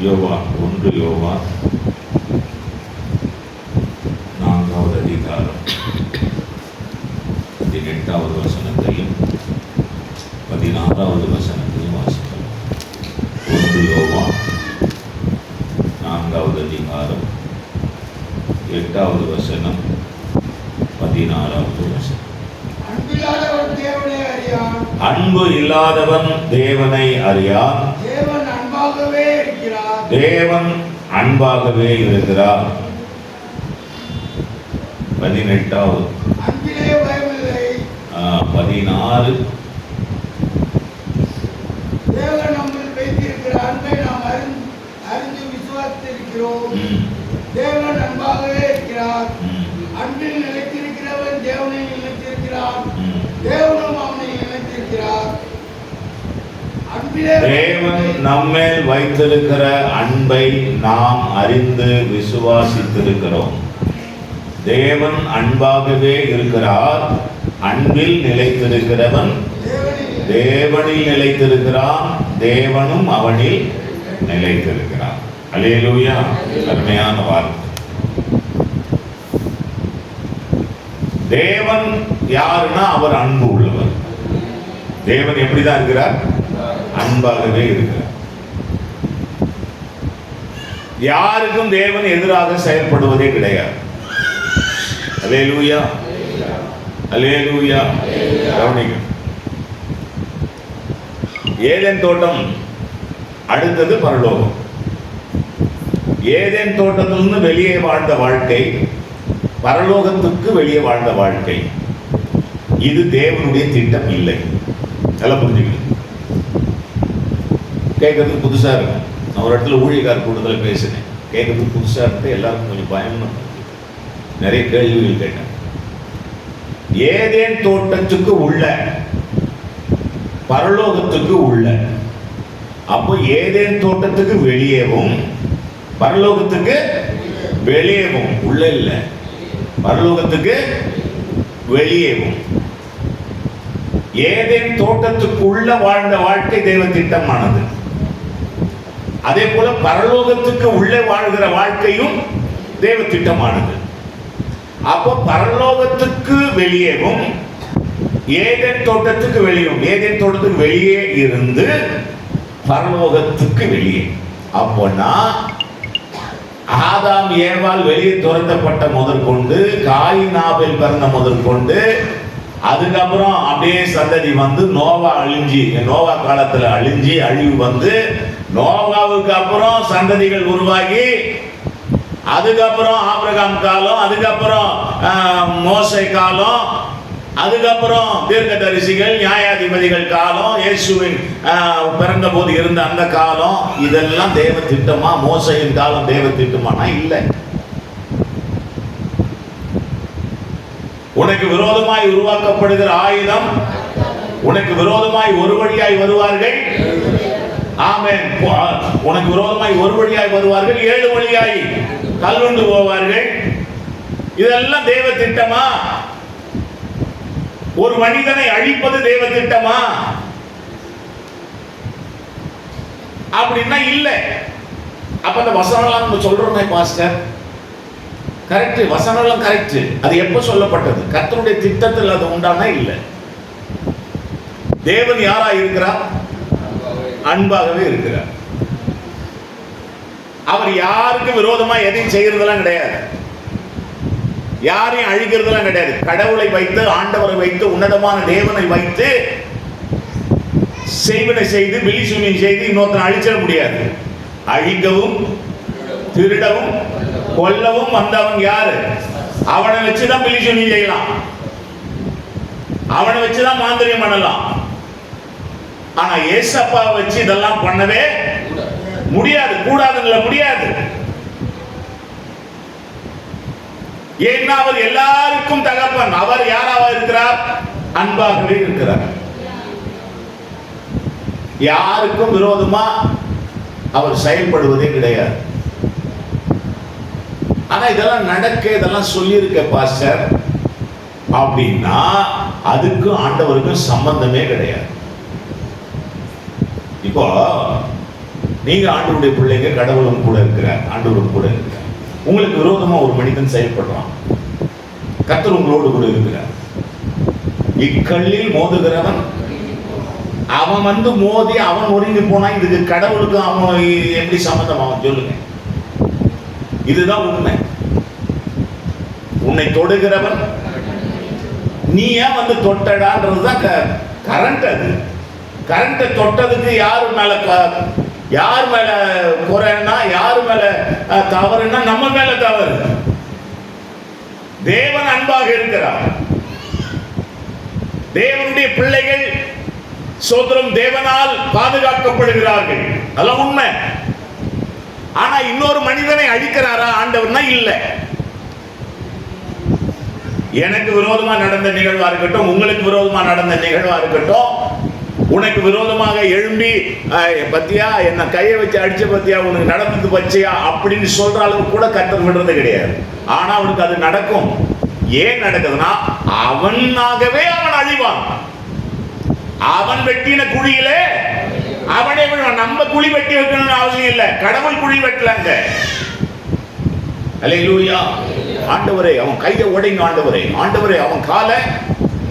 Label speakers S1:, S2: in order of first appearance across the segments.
S1: யோவான் 1 யோவான் 4வது அதிகாரம் 18வது வசனத்தையும் 16வது வசனத்தையும் வாசிக்கலாம். 1 யோவான் 4வது அதிகாரம் 8வது வசனம் 16வது வசனம். அன்பு இல்லாதவன் தேவனை அறியான், தேவன் அன்பாகவே இருக்கிறார். 18வது 16
S2: தேவன் நம்மில் வைத்திருக்கிற அன்பை நாம் அறிந்து விசுவாசித்திருக்கிறோம். தேவன் அன்பாகவே இருக்கிறார். அன்பில் நிலைத்திருக்கிறவன் தேவனை நிலைத்திருக்கிறான், தேவனும் அவனை நிலைத்திருக்கிறார்.
S1: தேவன் நம்மேல் வைத்திருக்கிற அன்பை நாம் அறிந்து விசுவாசித்திருக்கிறோம். தேவன் அன்பாகவே இருக்கிறார். அன்பில் நிலைத்திருக்கிறவன் தேவனில் நிலைத்திருக்கிறான், தேவனும் அவனில் நிலைத்திருக்கிறான். அல்லேலூயா. அருமையான வார்த்தை. தேவன் யாருன்னா அவர் அன்பு உள்ளவர். தேவன் எப்படிதான் இருக்கிறார்? அன்பாகவே இருக்கிறார். யாருக்கும் தேவன் எதிராக செயல்படுவதே கிடையாது. அல்லேலூயா, அல்லேலூயா. கவனிங்க, ஏதேன் தோட்டம் அடுத்தது பரலோகம். ஏதேன் தோட்டத்திலிருந்து வெளியே வாழ்ந்த வாழ்க்கை, பரலோகத்துக்கு வெளியே வாழ்ந்த வாழ்க்கை. இது தேவனுடைய திட்டம் இல்லை. எல்லாம் புரிஞ்சுக்கணும். கேட்கறதுக்கு புதுசா இருக்கும். நான் ஒரு இடத்துல ஊழியக்கார கூட்டத்தில் பேசினேன். கேட்கறதுக்கு புதுசா இருக்கு. எல்லாருக்கும் கொஞ்சம் பயமா நிறைய கேள்விகள் கேட்டேன். ஏதேன் தோட்டத்துக்கு உள்ள பரலோகத்துக்கு உள்ள, அப்போ ஏதேன் தோட்டத்துக்கு வெளியேவும் பரலோகத்துக்கு வெளியேவும், உள்ள இல்லை, பரலோகத்துக்கு வெளியேவும். ஏதேன் தோட்டத்துக்கு உள்ள வாழ்ந்த வாழ்க்கை தேவ திட்டமானது. அதே போல பரலோகத்துக்கு உள்ளே வாழ்கிற வாழ்க்கையும் தேவ திட்டமானது. அப்போ பரலோகத்துக்கு வெளியேவும் ஏதேன் தோட்டத்துக்கு வெளியும், ஏதேன் தோட்டத்துக்கு வெளியே இருந்து பரலோகத்துக்கு வெளியே. அப்போனா ஆதாம் ஏவாள் வெளியே துரத்தப்பட்ட முதற்கொண்டு, காயின் ஆபேல் பிறந்த முதற்கொண்டு, அதுக்கப்புறம் அப்படியே சந்ததி வந்து நோவா அழிஞ்சி, நோவா காலத்துல அழிஞ்சி அழிவு வந்து, நோவாவுக்கு அப்புறம் சந்ததிகள் உருவாகி, அதுக்கப்புறம் ஆபிரகாம் காலம், அதுக்கப்புறம் மோசே காலம், அதுக்கப்புறம் தீர்க்கதரிசிகள், நியாயாதிபதிகள் காலம், இயேசுவின் பிறந்த போது இருந்த அந்த காலம். இதெல்லாம் தேவ திட்டமா? மோசையின் காலம் தேவ திட்டமானா? இல்லை. உனக்கு விரோதமாய் உருவாக்கப்படுகிற ஆயுதம், உனக்கு விரோதமாய் ஒரு வழியாய் வருவார்கள். ஆமென். உனக்கு விரோதமாய் ஒரு வழியாய் வருவார்கள், 7 வழியாய் கல்லுண்டு போவார்கள். இதெல்லாம் தேவ திட்டமா? ஒரு மனிதனை அழிப்பது தேவ திட்டமா? அப்படின்னா இல்லை. அப்ப அந்த வசனம்லாம் நம்ம சொல்றோமே பாஸ்டர், கரெக்ட், வசனம் கரெக்ட். அது எப்ப சொல்லப்பட்டது? கர்த்தருடைய திட்டத்தில் அது உண்டானா? இல்லை. தேவன் யாரா இருக்கிறார்? அன்பாகவே இருக்கிறார். அவர் யாருக்கு விரோதமா எதையும் செய்யறதெல்லாம் கிடையாது, யாரையும் அழிக்கிறதெல்லாம் கிடையாது. கடவுளை வைத்து, ஆண்டவரை வைத்து, உன்னதமான தேவனை வைத்து செய்வனை செய்து பிலிசூனியம் செய்து இன்னொருத்தனை அழிச்சிட முடியாது. அழிக்கவும் திருடவும் கொல்லவும் வந்தவன் யாரு? அவனை வச்சுதான் பிலிசூனியம் செய்யலாம், அவனை வச்சுதான் மாந்திரியம் பண்ணலாம். ஆனா ஏசப்பாவை வச்சு இதெல்லாம் பண்ணவே முடியாது. கூடாதுங்கள, முடியாது. ஏன்னா அவர் எல்லாருக்கும் தகப்பன். அவர் யாராவா இருக்கிறார்? அன்பாகவே இருக்கிறார். யாருக்கும் விரோதமா அவர் செயல்படுவதே கிடையாது. ஆனா இதெல்லாம் நடக்க, இதெல்லாம் சொல்லியிருக்க பாஸ்டர் அப்படின்னா அதுக்கும் ஆண்டவருக்கும் சம்பந்தமே கிடையாது. இப்போ நீங்க ஆண்டவருடைய பிள்ளைங்க, கடவுளும் கூட இருக்கிறார், ஆண்டவரும் கூட இருக்கிறார். உங்களுக்கு விரோதமா ஒரு மனிதன் செயல்படுறான், கர்த்தர் உங்களோடு கூட இருக்கிறார். இக்கல்லில் மோதுகிறவன் அவன் வந்து மோதி அவன் ஒருங்கி போனா இதுக்கு கடவுளுக்கு அவன் எப்படி சம்பந்தம் அவன் சொல்லுங்க. இதுதான் உண்மை. உன்னை தொடுகிறவன் நீ ஏன் வந்து தொட்டடான்றதுதான் கரண்ட். அது கரண்ட்டை தொட்டதுக்கு யார் மேல குறைன்னா, யார் மேல தவறுன்னா நம்ம மேல தவறு. தேவன் அன்பாக இருக்கிறார். தேவனுடைய பிள்ளைகள் சோதரம் தேவனால் பாதுகாக்கப்படுகிறார்கள், அதெல்லாம் உண்மை. ஆனா இன்னொரு மனிதனை அழிக்கிறாரா ஆண்டவர்னா? இல்ல. எனக்கு விரோதமா நடந்த நிகழ்வா இருக்கட்டும், உங்களுக்கு விரோதமா நடந்த நிகழ்வா இருக்கட்டும், உனக்கு விரோதமாக எழும்பி பத்தியா என்ன கையை வச்சு அடிச்ச பத்தியா, உனக்கு நடந்தது பச்சையா அப்படின்னு சொல்ற அளவுக்கு கூட கர்த்தர் விடுறது கிடையாது. ஆனா அவனுக்கு அது நடக்கும். ஏன் நடக்குதுன்னா, அவனாகவே அவன் அழிவான். அவன் வெட்டின குழியிலே அவனே விழுவான். நம்ம குழி வெட்டி வைக்கணும்னு அவசியம் இல்லை, கடவுள் குழி வெட்டலாங்க. அல்லேலூயா. ஆண்டவரே அவன் கையை உடைங்க, ஆண்டவரே, ஆண்டவரே அவன் காலை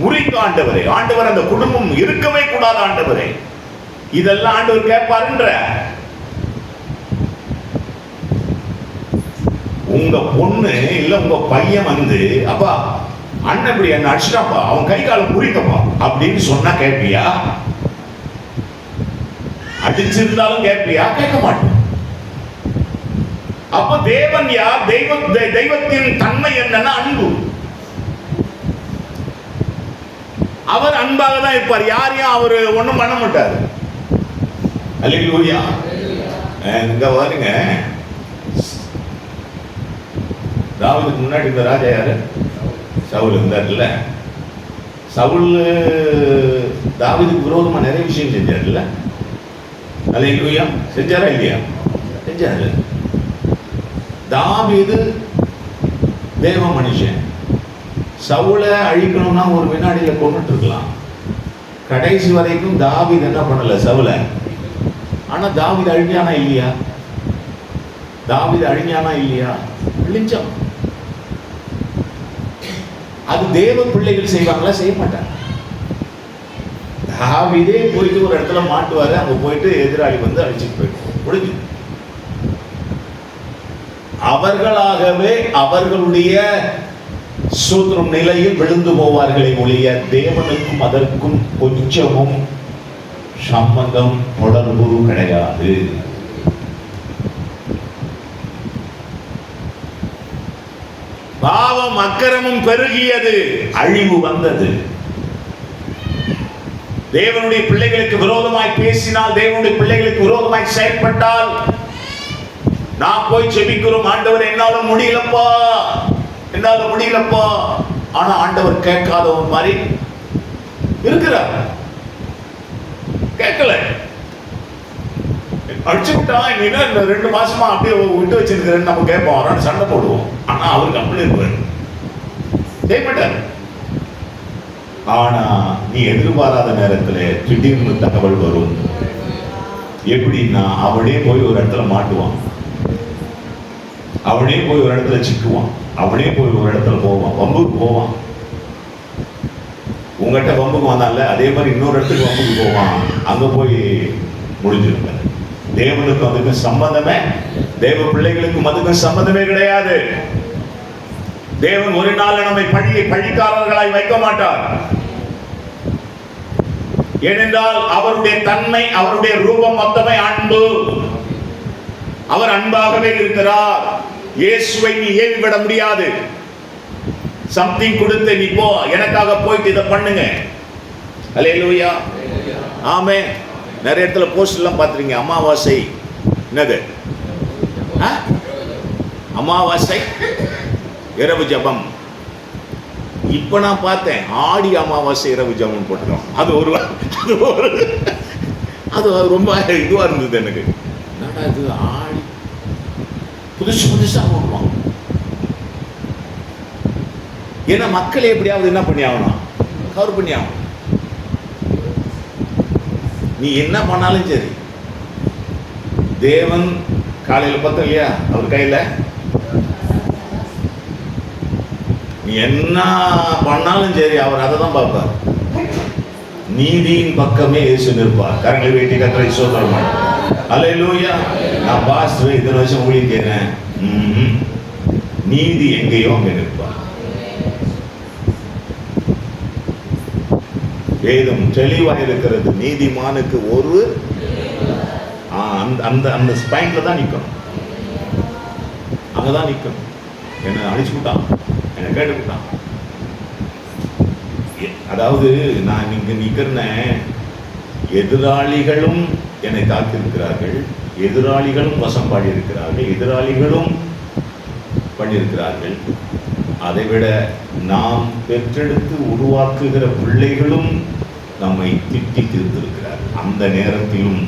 S1: முறிங்க, ஆண்டவரே, ஆண்டவர் அந்த குடும்பம் இருக்கவே கூடாது, ஆண்டவரே. இதெல்லாம் ஆண்டவர் கேட்பாருன்ற. உங்க பொண்ணு இல்ல உங்க பையன் வந்து, அப்பா அண்ணன் இப்படி என்ன அடிச்சிட்டாப்பா, அவன் கை காலை முறிக்கப்பா அப்படின்னு சொன்னா கேட்பியா? அடிச்சிருந்தாலும் கேட்பியா? கேட்க மாட்டோம். அப்ப தேவன் யார்? தெய்வத்தின் தன்மை என்னன்னா அன்பு. அவர் அன்பாக தான் இருப்பார், யாரையும் அவர் ஒண்ணும் பண்ண மாட்டார். அல்லேலூயா. இங்க பாருங்க, தாவீதுக்கு முன்னாடி இந்த ராஜா யாரு? சவுல் இருந்தார்ல. சவுல் தாவீதுக்கு விரோதமா நிறைய விஷயம் செஞ்சார்ல. அல்லேலூயா. செஞ்சாரா இல்லையா? செஞ்சாரு. தாவீது தேவ மனுஷன். சவுலை அழிக்கணும்னா ஒரு வினாடியில கொண்டுட்டு இருக்கலாம். கடைசி வரைக்கும் தாவீது என்ன பண்ணல சவுலை. ஆனா தாவீது அழிஞ்சானா இல்லையா? தாவீது அழிஞ்சானா இல்லையா? அழிஞ்சான். அது தேவ பிள்ளைகள் செய்வாங்களா? செய்ய மாட்டாங்க. தாவீதே போயிட்டு ஒரு இடத்துல மாட்டுவாரு, அங்க போயிட்டு எதிராளி வந்து அழிச்சுட்டு போயிட்டு முடிஞ்சு. அவர்களாகவே அவர்களுடைய சூத்திரம் நிலையில் விழுந்து போவார்களே ஒழிய, தேவனுக்கும் அதற்கும் கொஞ்சமும் சம்பந்தம் தொடர்பு கிடையாது. பாவம் அக்கிரமும் பெருகியது, அழிவு வந்தது. தேவனுடைய பிள்ளைகளுக்கு விரோதமாய் பேசினால், தேவனுடைய பிள்ளைகளுக்கு விரோதமாய் செயல்பட்டால், நான் போய் செபிக்கிறோம், ஆண்டவர் என்னால முடியலப்பா, என்னால முடியலப்பா. ஆனா ஆண்டவர் கேட்காதவன் மாதிரி இருக்கிறார். கேட்கல, அடிச்சு விட்டான், இந்த 2 மாசமா அப்படியே விட்டு வச்சிருக்கிறேன்னு நம்ம கேட்போம், அவரான சண்டை போடுவோம். ஆனா அவருக்கு அப்படி இருப்பாரு, செய்யப்பட்டார். ஆனா நீ எதிர்பாராத நேரத்துல திடீர்னு தகவல் வரும். எப்படின்னா, அவனே போய் ஒரு இடத்துல மாட்டுவான், அவனே போய் ஒரு இடத்துல சிக்குவான், அவனே போய் ஒரு இடத்துல போவான், வம்புக்கு போவான். உங்ககிட்ட வம்புக்கு வந்தான்ல, அதே மாதிரி இன்னொரு இடத்துக்கு வம்புக்கு போவான், அங்க போய் முடிஞ்சிருக்க. தேவனுக்கும் அதுக்கும் சம்பந்தமே, தேவ பிள்ளைகளுக்கும் அதுக்கும் சம்பந்தமே கிடையாது. தேவன் ஒரு நாள் நம்மை பழிக்காரர்களாய் வைக்க மாட்டார். ஏனென்றால் அவருடைய தன்மை, அவருடைய ரூபம் மொத்தமே அன்பு. அவர் அன்பாகவே இருக்கிறார். இயேசுவை நீ ஏவி விட முடியாது. சம்திங் கொடுத்து நீ போ, எனக்காக போயிட்டு இதை பண்ணுங்க. அல்லேலூயா. ஆமென். நிறைய இடத்துல போஸ்ட் எல்லாம் பார்த்துருங்க, அமாவாசை என்னது, அமாவாசை இரவு ஜபம். இப்ப நான் பார்த்தேன், ஆடி அமாவாசை இரவு ஜபம் போட்டுருக்கோம். அது ரொம்ப இதுவா இருந்தது எனக்கு. என்னடா இது, ஆடி புதுசா போடுவான். ஏன்னா மக்கள் எப்படியாவது என்ன பண்ணி ஆகணும், கவர் பண்ணி ஆகணும். நீ என்ன பண்ணாலும் சரி, தேவன் காலையில் பார்த்தோம் இல்லையா, அவர் கையில நீ என்ன பண்ணாலும் சரி அவர் அதை தான் பார்ப்பார். நீதியின் பக்கமே இயேசு நிற்பார். கரங்களை வெட்டி கத்தரை சோதரமான அல்லேலூயா. நான் பாஸ்டர் இத்தனை வருஷம் ஊழிக்கிறேன், நீதி எங்கேயோ அங்கே நிற்பார். வேதம் தெளிவாக இருக்கிறது. நீதிமானுக்கு ஒரு அந்த அந்த ஸ்பைன்ல தான் நிற்கணும், அங்கதான் நிற்கணும். என்னை அழிச்சு விட்டான், என்னை கேட்டு விட்டான். அதாவது நான் இங்க நிற்கிறேன், எதிராளிகளும் என்னை தாக்கியிருக்கிறார்கள், எதிராளிகளும் வசம் பாடியிருக்கிறார்கள், எதிராளிகளும் பண்ணியிருக்கிறார்கள். அதைவிட நாம் பெற்றெடுத்து உருவாக்குகிற பிள்ளைகளும் நம்மை திட்டி தீர்த்திருக்கிறார். அந்த நேரத்திலும்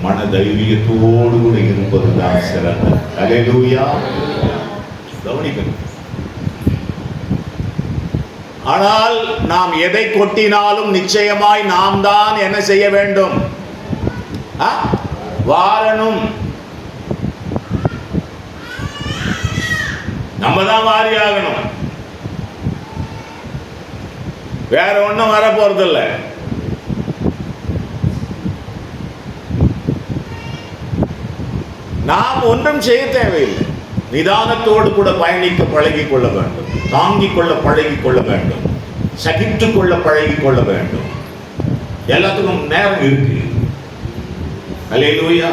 S1: மன தைரியத்தோடு கூட இருப்பதுதான் சிறந்தது. அல்லேலூயா. கவனிக்கணும். ஆனால் நாம் எதை கொட்டினாலும் நிச்சயமாய் நாம் தான் என்ன செய்ய வேண்டும்? வாரணும். நம்ம தான் வாரியாகணும். வேற ஒன்றும் வர போறதில்ல. நாம் ஒன்றும் செய்ய தேவையில்லை. நிதானத்தோடு கூட பயணிக்க பழகிக் கொள்ள வேண்டும், தாங்கிக் கொள்ள பழகிக் கொள்ள வேண்டும், சகித்துக் கொள்ள பழகிக் கொள்ள வேண்டும். எல்லாத்துக்கும் நேரம் இருக்கு. அல்லேலூயா.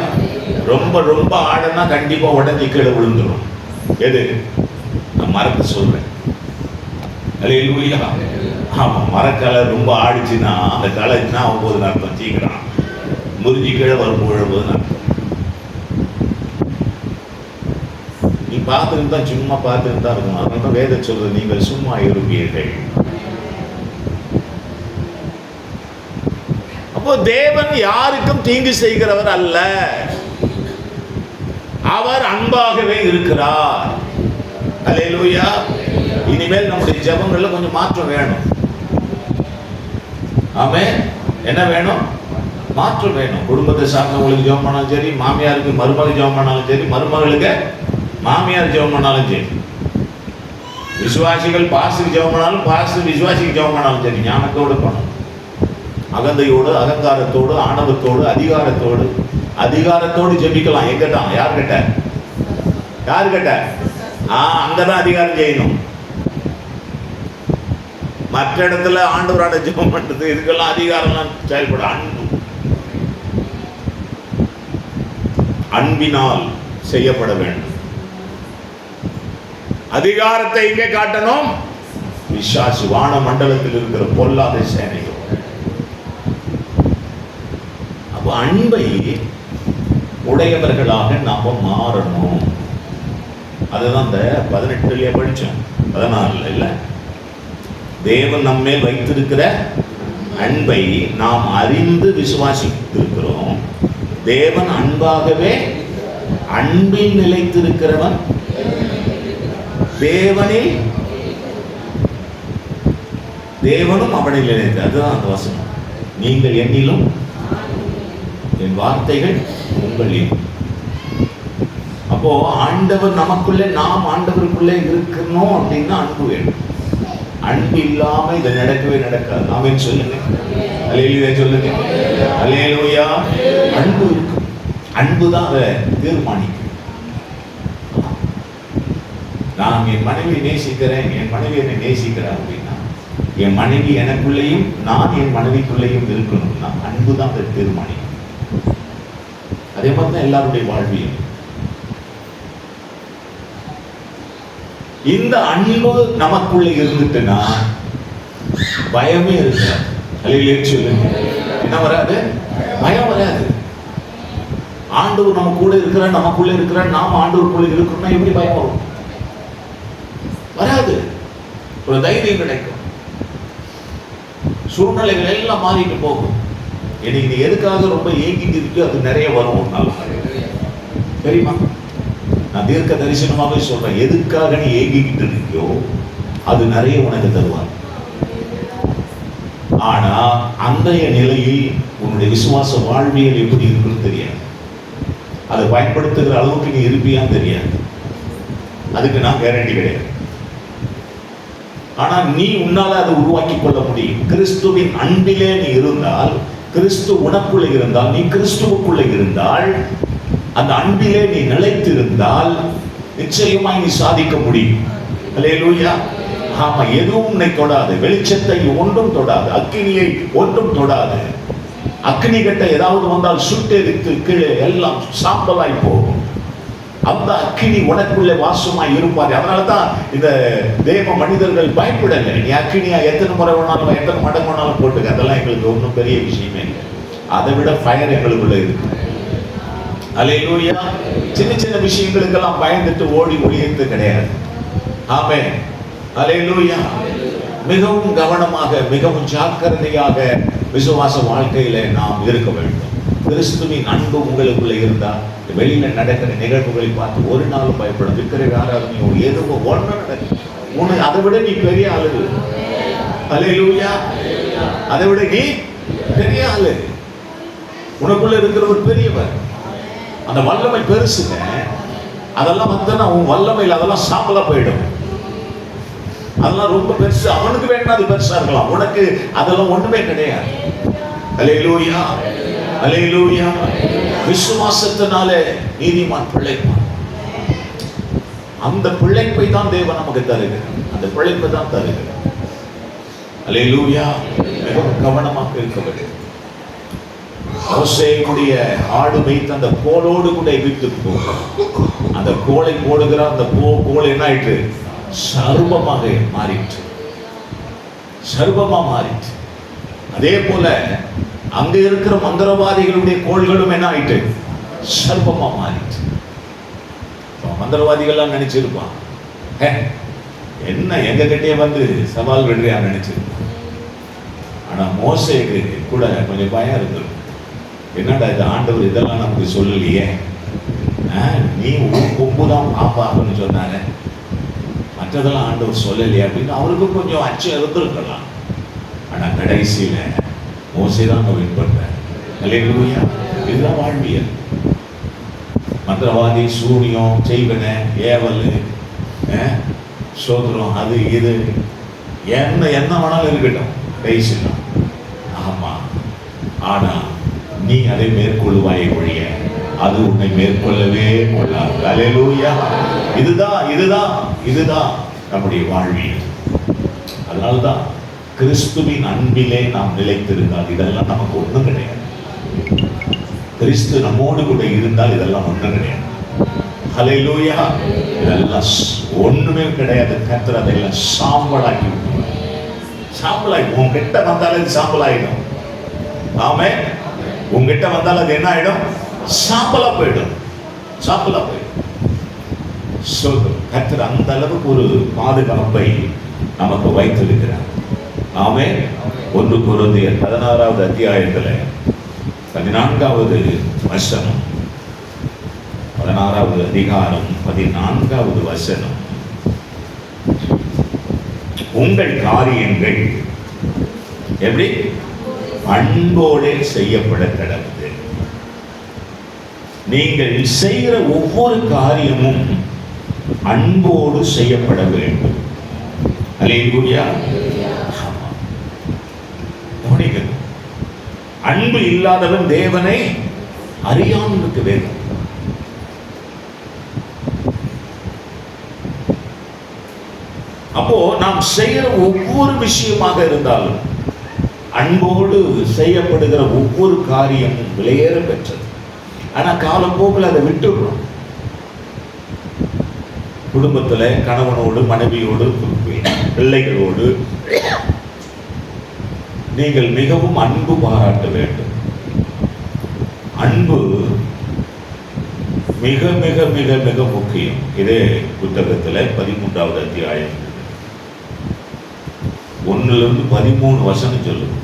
S1: ரொம்ப ரொம்ப ஆடனா கண்டிப்பா உடஞ்சி கீழே விழுந்துடும். எது? நான் மரத்தை சொல்றேன். அல்லேலூயா. ஆமா, மரக்கலை ரொம்ப ஆடிச்சுன்னா அந்த களை என்ன ஆகும் போது அர்த்தம்? சீக்கிரம் முறிஞ்சி கீழே வரும் விழும்போது அர்த்தம். நீ பார்த்துட்டு தான் சும்மா பார்த்துட்டு தான் இருக்கணும். அதனால தான் வேதம் சொல்றது, நீங்கள் சும்மா இருப்பீர்கள். அப்போ தேவன் யாருக்கும் தீங்கு செய்கிறவர் அல்ல, அவர் அன்பாகவே இருக்கிறார். அல்லேலூயா. இனிமேல் நம்முடைய ஜெபங்கள்ல கொஞ்சம் மாற்றம் வேணும். ஆமென். என்ன வேணும்? மாற்றம் வேணும். குடும்பத்தை சார்ந்தவங்களுக்கு ஜெபம் பண்ணாலும் சரி, மாமியாருக்கு மருமகள் ஜெபம் பண்ணாலும் சரி, மருமகளுக்கு மாமியார் ஜெபம் பண்ணாலும் சரி, விசுவாசிகள் பாஸ்டருக்கு ஜெபம் பண்ணாலும் பாஸ்டர் விசுவாசிக்கு ஜெபம் பண்ணாலும் சரி, ஞானத்தோடு பண்ணணும். அகந்தையோடு, அகங்காரத்தோடு, ஆணவத்தோடு, அதிகாரத்தோடு ஜெபிக்கலாம். எங்கதான்? யார் கிட்ட? யார் கிட்ட? அங்கதான் அதிகாரம் செய்யணும். மற்ற இடத்துல ஆண்டவரான ஜெபம் பண்றது, இதுக்கெல்லாம் அதிகாரம்லாம் செயல்பட. அன்பினால் செய்யப்பட வேண்டும். அதிகாரத்தை இங்கே காட்டணும். விசுவாசி வான மண்டலத்தில் இருக்கிற பொல்லாத சேனைகள். அப்போ அன்பை உடையவர்களாக நாம மாறணும். அதுதான் இந்த 18 படிச்சோம், 14 இல்ல. தேவன் நம்மேல் வைத்திருக்கிற அன்பை நாம் அறிந்து விசுவாசித்திருக்கிறோம். தேவன் அன்பாகவே, அன்பில் நிலைத்திருக்கிறவன் தேவனில், தேவனும் அவனில் நிலைத்து. அதுதான் அந்த வசனம். நீங்கள் என்னிலும் என் வார்த்தைகள் உங்களில். அப்போ ஆண்டவர் நமக்குள்ளே, நாம் ஆண்டவருக்குள்ளே இருக்கணும் அப்படின்னா அன்பு வேணும். அன்பு இல்லாம இதை நடக்கவே நடக்காது. ஆமென் சொல்லுங்க. அல்லேலூயா சொல்லுங்க. அல்லேலூயா. அன்பு இருக்கு. அன்பு தான் அதை தீர்மானிக்கும். நான் என் மனைவியை நேசிக்கிறேன், என் மனைவி என்னை நேசிக்கிறேன் அப்படின்னா, என் மனைவி எனக்குள்ளேயும் நான் என் மனைவிக்குள்ளேயும் இருக்கணும்னா அன்பு தான் அதை தீர்மானிக்கும். அதே மாதிரி தான் எல்லாருடைய வாழ்வியல். இந்த அன்பு நமக்குள்ள இருந்துட்டுன்னா பயமே இருக்காது. அல்லேலூயா சொல்லுங்க. என்ன வராது? பயம் வராது. ஆண்டவர் நம்ம கூட இருக்கிறார், நமக்குள்ள இருக்கிறார், நாம் ஆண்டவருக்குள்ள இருக்கிறோம்னா எப்படி பயம் வரும்? வராது. ஒரு தைரியம் கிடைக்கும். சூழ்நிலைகள் எல்லாம் மாறிட்டு போகும். இன்னைக்கு நீ எதுக்காக ரொம்ப ஏங்கிட்டு இருக்கோ அது நிறைய வரும். தெரியுமா? நான் தீர்க்க தரிசனமாக சொல்றேன், எதுக்காக நீ ஏங்கிக்கிட்டு இருக்கியோ அது நிறைய உனக்கு தருவார். ஆனா அன்றைய நிலையில் உன்னுடைய விசுவாச வாழ்வியல் எப்படி இருக்குன்னு தெரியாது. அதை பயன்படுத்துகிற அளவுக்கு நீ இருப்பியான்னு தெரியாது. அதுக்கு நான் கேரண்டி கிடையாது. ஆனா நீ உன்னால அதை உருவாக்கி கொள்ள முடியும். கிறிஸ்துவின் அன்பிலே நீ இருந்தால், கிறிஸ்து உனக்குள்ள இருந்தால், நீ கிறிஸ்துவுக்குள்ள இருந்தால், அந்த அன்பிலே நீ நிலைத்திருந்தால் நிச்சயமாய் நீ சாதிக்க முடியும். அல்லேலூயா. ஆமா, எதுவும் உன்னை தொடாது. வெளிச்சத்தை ஒன்றும் தொடாது, அக்கினியை ஒன்றும் தொடாது. அக்னி கட்ட ஏதாவது வந்தால் சுட்டெரித்து கீழே எல்லாம் சாம்பலாய் போகும். அந்த அக்கினி உனக்குள்ளே வாசமாய் இருப்பார். அதனாலதான் இந்த தேவ மனிதர்கள் பயப்படலை. நீ அக்கினியா எத்தனை முறை வேணாலும், எத்தனை மடங்கு வேணாலும் போட்டுக்க, அதெல்லாம் எங்களுக்கு ஒன்றும் பெரிய விஷயமே இல்லை. அதை விட ஃபயர் எங்களுக்குள்ள இருக்கு. அல்லேலூயா. சின்ன சின்ன விஷயங்களுக்கெல்லாம் பயந்துட்டு ஓடி ஒளியது கிடையாது. ஆமென். அல்லேலூயா. மிகவும் கவனமாக, மிகவும் ஜாக்கிரதையாக விசுவாச வாழ்க்கையில நாம் இருக்க வேண்டும். கிறிஸ்துவின் அன்பு உங்களுக்குள்ள இருந்தா வெளியில நடக்கிற நிகழ்வுகளை பார்த்து ஒரு நாளும் பயப்படும். விக்கிரக ஆராதனையோ எதுவோ ஒன்று நடக்கும். உனக்கு அதை விட நீ பெரிய ஆளு. அல்லேலூயா. அதை விட நீ பெரிய ஆளு. உனக்குள்ள இருக்கிற ஒரு பெரியவர். அந்த வல்லமை பெருசுங்க. அதெல்லாம் வந்தா உன் வல்லமையில் அதெல்லாம் சாம்பலா போயிடும். அதெல்லாம் ரொம்ப பெருசு. அவனுக்கு வேணா அது பெருசா இருக்கலாம், உனக்கு அதெல்லாம் ஒண்ணுமே கிடையாது. அல்லேலூயா. அல்லேலூயா. விசுவாசத்தினாலே நீதிமான் பிழைப்பான். அந்த பிழைப்பை தான் தேவன் நமக்கு தருகிறார். அந்த பிழைப்பை தான் தருகிறார். அல்லேலூயா. மிகவும் கவனமாக இருக்க வேண்டும். மோசேயுடைய ஆடு வைத்து அந்த கோலோடு கூட எகிப்து போகும். அந்த கோலை போடுகிற அந்த கோல் என்ன ஆயிற்று? சர்வமாக மாறிற்று. சர்வமா மாறிற்று. அதே போல அங்க இருக்கிற மந்திரவாதிகளுடைய கோள்களும் என்ன ஆயிட்டு? சர்வமா மாறிற்று. மந்திரவாதிகள்லாம் நினைச்சிருப்பான், என்ன எங்க கிட்டே வந்து சவால் விடுறியா நினைச்சிருப்பான். ஆனா மோசேக்கு கூட கொஞ்சம் பயம் இருந்திருக்கும். என்னடா இது, ஆண்டவர் இதெல்லாம் நமக்கு சொல்லலையே, நீ கொம்புதான் பாப்பான்னு சொன்னாங்க, மற்றதெல்லாம் ஆண்டவர் சொல்லலையே அப்படின்னு அவருக்கும் கொஞ்சம் அச்சம் இருந்திருக்கலாம். ஆனா கடைசியில மோசே தான் வின் பண்றார். அல்லேலூயா. இதுதான் வாழ்வியல். மந்திரவாதி, சூனியம், செய்வன, ஏவல், சோதரம், அது இது என்ன வேணாலும் இருக்கட்டும், கடைசியில் ஆமா. ஆனா நீ அதை மேற்கொள்வாயை ஒழிய அது உன்னை மேற்கொள்ளவே கொள்ளாது. அல்லேலூயா. இதுதான் நம்முடைய வாழ்வியல். அதனால்தான் கிறிஸ்துவின் அன்பிலே நாம் நிலைத்திருந்தால் இதெல்லாம் நமக்கு ஒண்ணும் கிடையாது. கிறிஸ்து நம்மோடு கூட இருந்தால் இதெல்லாம் ஒண்ணும் கிடையாது. அல்லேலூயா. இதெல்லாம் ஒண்ணுமே கிடையாது. கர்த்தர் அதெல்லாம் சாம்பலாக்கி சாம்பலாகி உன்கிட்ட வந்தாலும் இது சாம்பலாயிடும். ஆமென். உங்ககிட்ட வந்தால் அது என்ன ஆயிடும்? சாம்பலா போயிடும். சாம்பலா போயிடும். கர்த்தர் அந்த அளவுக்கு ஒரு பாதுகாப்பை நமக்கு வைத்திருக்கிறார். ஆமென். 1 கொரிந்தியர் 16வது அத்தியாயத்துல 14வது வசனம், 16வது அதிகாரம் 14வது வசனம். உங்கள் காரியங்கள் எப்படி? அன்போடு செய்யப்பட கடவுது. நீங்கள் செய்கிற ஒவ்வொரு காரியமும் அன்போடு செய்யப்பட வேண்டும். அல்லேலூயா. அன்பு இல்லாதவன் தேவனை அறியாமல் இருக்க வேண்டும். அப்போ நாம் செய்கிற ஒவ்வொரு விஷயமாக இருந்தாலும் அன்போடு செய்யப்படுகிற ஒவ்வொரு காரியமும் விலையேற பெற்றது. ஆனா காலப்போக்கில் அதை விட்டுடுறோம். குடும்பத்துல கணவனோடு, மனைவியோடு, பிள்ளைகளோடு நீங்கள் மிகவும் அன்பு பாராட்ட வேண்டும். அன்பு மிக மிக மிக மிக முக்கியம். இதே புத்தகத்துல 13வது அத்தியாயம் 1லிருந்து 13 வசனம் சொல்லுங்க.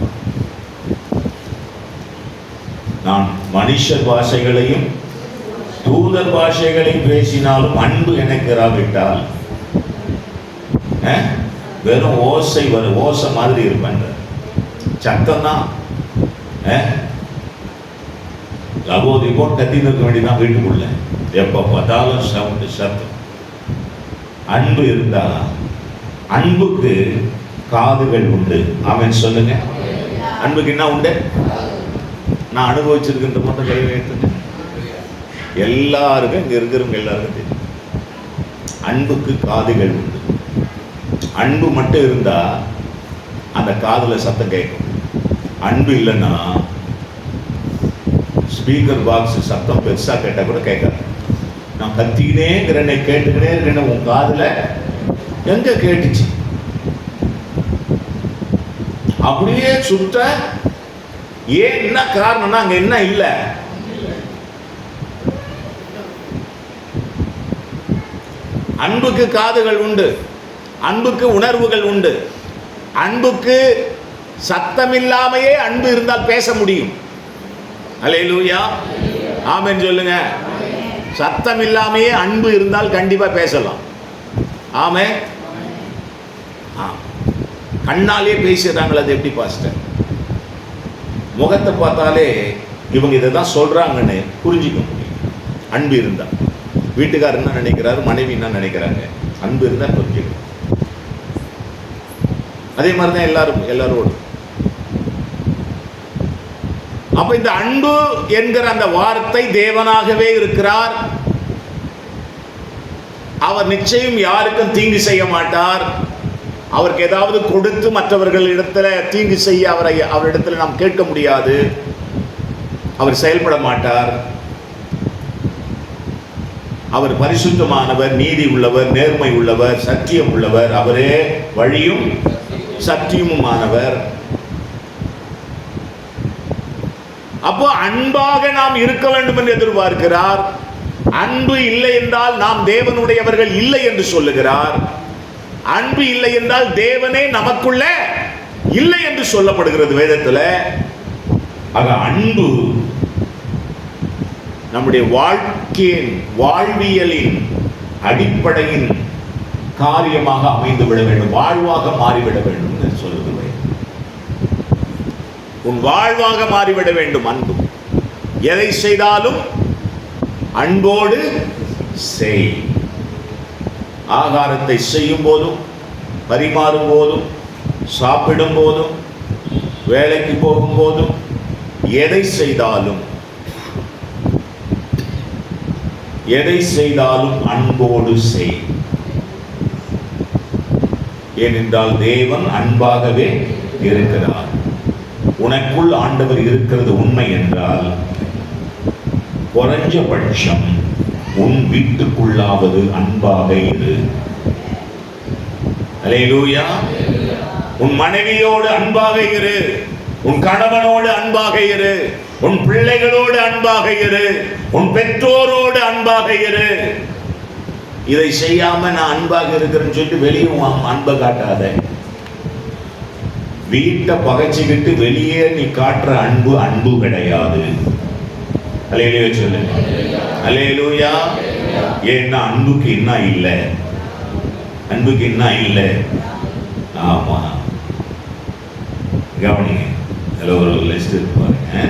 S1: நான் மனுஷர் பாஷைகளையும் தூதர் பாஷைகளையும் பேசினாலும் அன்பு எனக்கு இராவிட்டால் வெறும் ஓசை வரும், ஓசை மாதிரி இருப்பேன், சத்தம் தான். லபோதிபோன் கத்தின்னு இருக்க வேண்டியதான் வீட்டுக்குள்ள, எப்ப பார்த்தாலும் சவுண்டு சத்தம். அன்பு இருந்தா, அன்புக்கு காதுகள் உண்டு. ஆமென் சொல்லுங்க. அன்புக்கு என்ன உண்டு? நான் அனுபவிச்சிருக்கின்ற மட்டும் கை வைத்துங்க. எல்லாருக்கும் இங்க இருக்கிறவங்க எல்லாருக்கும் தெரியும், அன்புக்கு காதுகள் உண்டு. அன்பு மட்டும் இருந்தா அந்த காதுல சத்தம் கேட்கும். அன்பு இல்லைன்னா ஸ்பீக்கர் பாக்ஸ் சத்தம் பெருசா கேட்டா கூட கேட்காது. நான் கத்திக்கினே இருக்கிறேன், கேட்டுக்கினே இருக்கிறேன், உன் காதுல எங்க கேட்டுச்சு? அப்படியே சுத்த. ஏன், என்ன காரணம்னா அங்க என்ன இல்ல? அன்புக்கு காதுகள் உண்டு, அன்புக்கு உணர்வுகள் உண்டு. அன்புக்கு சத்தமில்லாமையே அன்பு இருந்தால் பேச முடியும். அல்லேலூயா, ஆமென் சொல்லுங்க. சத்தம் இல்லாமையே அன்பு இருந்தால் கண்டிப்பா பேசலாம். ஆமென். கண்ணாலே பேசுறாங்களே, அது எப்படி பாஸ்டர்? முகத்தை பார்த்தாலே இவங்க இதை தான் சொல்றாங்கன்னு புரிஞ்சிக்க முடியும். அன்பு இருந்தா. வீட்டுக்காரர் என்ன நினைக்கிறாரு, மனைவி என்ன நினைக்கிறாங்க, அன்பு இருந்தா புரிஞ்சுக்கணும். அதே மாதிரிதான் எல்லாரோடும். அப்ப இந்த அன்பு என்கிற அந்த வார்த்தை தேவனாகவே இருக்கிறார். அவர் நிச்சயம் யாருக்கும் தீங்கு செய்ய மாட்டார். அவருக்கு ஏதாவது கொடுத்து மற்றவர்களிடத்துல தீங்கு செய்ய அவரிடத்துல நாம் கேட்க முடியாது. அவர் செயல்பட மாட்டார். அவர் பரிசுத்தமானவர், நீதி உள்ளவர், நேர்மை உள்ளவர், சத்தியம் உள்ளவர். அவரே வழியும் சத்தியமுமானவர். அப்போ அன்பாக நாம் இருக்க வேண்டும் என்று எதிர்பார்க்கிறார். அன்பு இல்லை என்றால் நாம் தேவனுடையவர்கள் இல்லை என்று சொல்லுகிறார். அன்பு இல்லை என்றால் தேவனே நமக்குள்ள இல்லை என்று சொல்லப்படுகிறது வேதத்தில். ஆக அன்பு நம்முடைய வாழ்க்கையின் வாழ்வியலின் அடிப்படையின் காரியமாக அமைந்து விட வேண்டும், வாழ்வாக மாறிவிட வேண்டும் என்று சொல்லுது. உன் வாழ்வாக மாறிவிட வேண்டும் அன்பு. எதை செய்தாலும் அன்போடு செய். ஆகாரத்தை செய்யும் போதும், பரிமாறும் போதும், சாப்பிடும் போதும், வேலைக்கு போகும் போதும், எதை செய்தாலும் அன்போடு செய். ஏனென்றால் தேவன் அன்பாகவே இருக்கிறார். உனக்குள் ஆண்டவர் இருக்கிறது உண்மை என்றால் குறைஞ்சபட்சம் உன் வீட்டுக்குள்ளாவது அன்பாக இரு. அல்லேலூயா. உன் மனைவியோடு அன்பாக இரு, உன் கணவனோடு அன்பாக இரு, உன் பிள்ளைகளோடு அன்பாக இரு, உன் பெற்றோரோடு அன்பாக இரு. இதை செய்யாம நான் அன்பாக இருக்கிறேன்னு சொல்லிட்டு வெளியே அன்பை காட்டாத. வீட்டை பகைச்சிக்கிட்டு வெளியே நீ காட்டுற அன்பு கிடையாது. அல்லேலூயா சொல்லுங்க. அல்லேலூயா. ஏன்னா அன்புக்கு என்ன இல்லை, அன்புக்கு என்ன இல்லை. ஆமா, கவனிங்க. அதில் ஒரு லிஸ்ட் இருக்கு பாருங்க.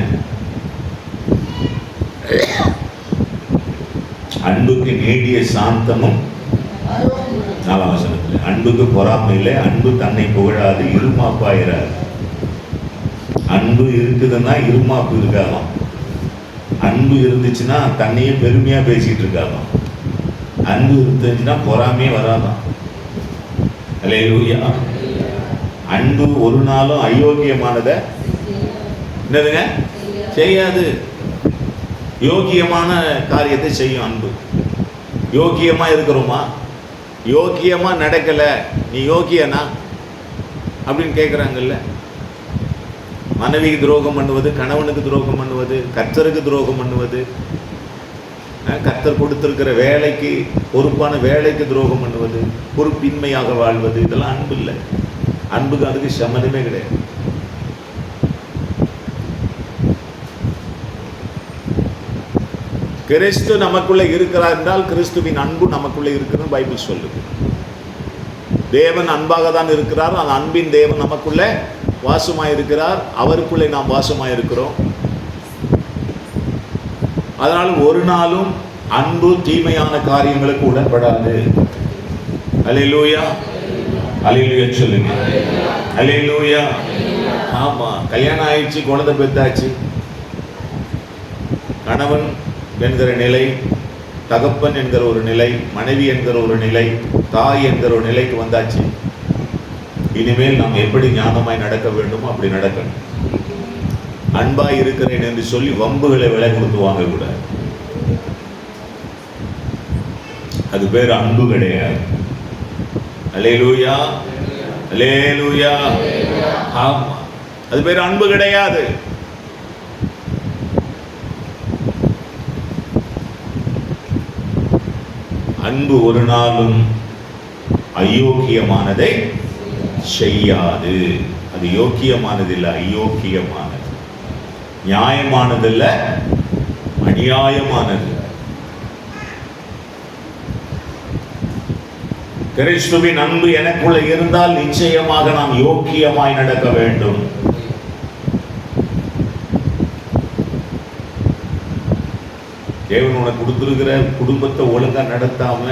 S1: அன்புக்கு நீடிய சாந்தமும், 4ஆம் வசனத்தில் அன்புக்கு பொறாமை இல்லை, அன்பு தன்னை புகழாது, இருமாப்பாயிராது. அன்பு இருக்குதுன்னா இருமாப்பு இருக்காதாம். அன்பு இருந்துச்சுன்னா தன்னையே பெருமையா பேசிட்டு இருக்காதாம். அன்பு இருந்துச்சுன்னா பொறாமையே வராதான். அல்லேலூயா. அன்பு ஒரு நாளும் அயோக்கியமானதை என்னதுங்க செய்யாது. யோக்கியமான காரியத்தை செய்யும் அன்பு. யோக்கியமா இருக்கிறோமா? யோக்கியமா நடக்கல, நீ யோக்கியனா அப்படின்னு கேட்குறாங்கல்ல. மனைவிக்கு துரோகம் பண்ணுவது, கணவனுக்கு துரோகம் பண்ணுவது, கர்த்தருக்கு துரோகம் பண்ணுவது, கர்த்தர் கொடுத்திருக்கிற வேலைக்கு, பொறுப்பான வேலைக்கு துரோகம் பண்ணுவது, பொறுப்பின்மையாக வாழ்வது, இதெல்லாம் அன்பு இல்லை. அன்புக்கு அதுக்கு சம்மதமே கிடையாது. கிறிஸ்து நமக்குள்ள இருக்கிறார் என்றால் கிறிஸ்துவின் அன்பு நமக்குள்ள இருக்கிறது பைபிள் சொல்லுது. தேவன் அன்பாக தான் இருக்கிறார். அந்த அன்பின் தேவன் நமக்குள்ள வாசமாயிருக்கிறார். அவருக்குள்ளே நாம் வாசமாயிருக்கிறோம். அதனால ஒரு நாளும் அன்பு தீமையான காரியங்களுக்கு உடன்படாது. அல்லேலூயா, அல்லேலூயா சொல்லுங்க. அல்லேலூயா. ஆமா, கல்யாணம் ஆயிடுச்சு, குழந்தை பெத்தாச்சு, கணவன் என்கிற நிலை, தகப்பன் என்கிற ஒரு நிலை, மனைவி என்கிற ஒரு நிலை, தாய் என்கிற ஒரு நிலைக்கு வந்தாச்சு. இனிமேல் நாம் எப்படி ஞானமாய் நடக்க வேண்டுமோ அப்படி நடக்கணும். அன்பாய் இருக்கிறேன் என்று சொல்லி வம்புகளை விலை கொடுத்து வாங்க கூடாது. அது பேர் அன்பு கிடையாது. அல்லேலூயா, அல்லேலூயா. ஆமா, அது பேர் அன்பு கிடையாது. அன்பு ஒரு நாளும் அயோக்கியமானதை செய்யாது. அது யோக்கியமானது இல்லை, அயோக்கியமானது. நியாயமானது இல்ல, அநியாயமானது. கிறிஸ்துவின் அன்பு எனக்குள்ள இருந்தால் நிச்சயமாக நாம் யோக்கியமாய் நடக்க வேண்டும். தேவன் உனக்கு கொடுத்திருக்கிற குடும்பத்தை ஒழுங்கா நடத்தாம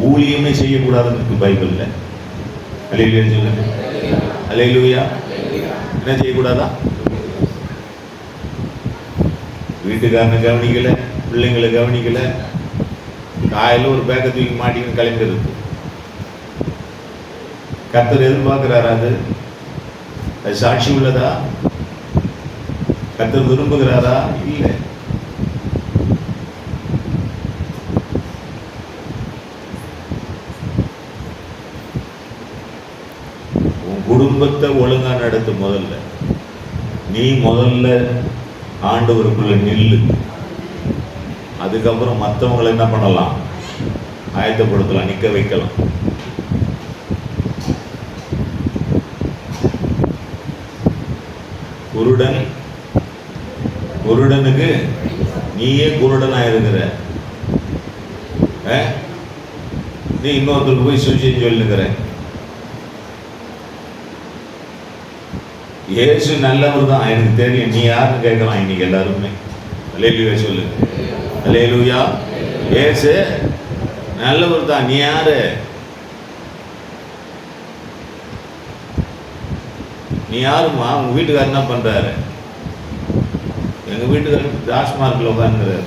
S1: ஊழியமே செய்யக்கூடாதுன்னு பைபிள்ல. அல்லேலூயா சொல்லுங்க. அல்லேலூயா. என்ன செய்யக்கூடாதா? வீட்டுக்காரனை கவனிக்கல, பிள்ளைங்களை கவனிக்கல, காலையில் ஒரு பேக்கை தூக்கி மாட்டின்னு கிளம்பிடுது. கர்த்தர் எதிர்பார்க்கிறாரா? அது சாட்சி உள்ளதா? கர்த்தர் விரும்புகிறாரா? இல்லை. உன் குடும்பத்தை ஒழுங்கா நடத்து. முதல்ல நீ முதல்ல ஆண்டவருக்குள்ள நில்லு. அதுக்கப்புறம் மற்றவங்களை என்ன பண்ணலாம்? ஆயத்தப்படுத்தலாம், நிற்க வைக்கலாம். குருடனுக்கு நீயே குருடனா இருக்கிற, நீ இன்னொருத்தருக்கு போய் சுவிசேஷம் சொல்லுங்கிற. இயேசு நல்லவர் தான், எனக்கு தெரியும். நீ யாருன்னு கேட்கலாம் இன்னைக்கு எல்லாருமே. அல்லேலூயா சொல்லு. அல்லேலூயா. இயேசு நல்லவர் தான், நீ யாரு? நீ யாருமா? உங்க வீட்டுக்காரர் என்ன பண்றாரு? எங்க வீட்டுக்காரர் டாஸ்மார்க்ல உட்கார்ந்துறாரு.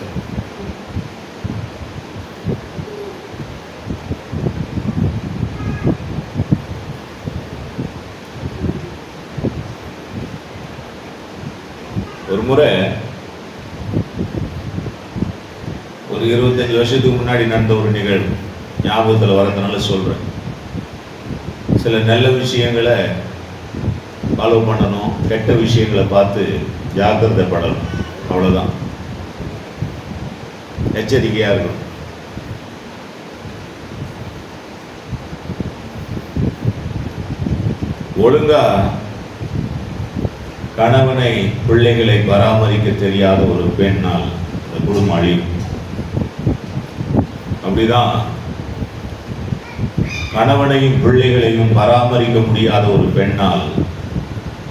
S1: ஒரு முறை ஒரு 25 வருஷத்துக்கு முன்னாடி நடந்த ஒரு நிகழ்வு ஞாபகத்தில் வரதுனால சொல்றேன். சில நல்ல விஷயங்களை ஃபாலோ பண்ணணும், கெட்ட விஷயங்களை பார்த்து ஜாக்கிரதைப்படணும். அவ்வளோதான். எச்சரிக்கையா இருக்கணும். ஒழுங்கா கணவனை பிள்ளைகளை பராமரிக்க தெரியாத ஒரு பெண்ணால் அந்த குடும்பம் அழியும். அப்படிதான் கணவனையும் பிள்ளைகளையும் பராமரிக்க முடியாத ஒரு பெண்ணால்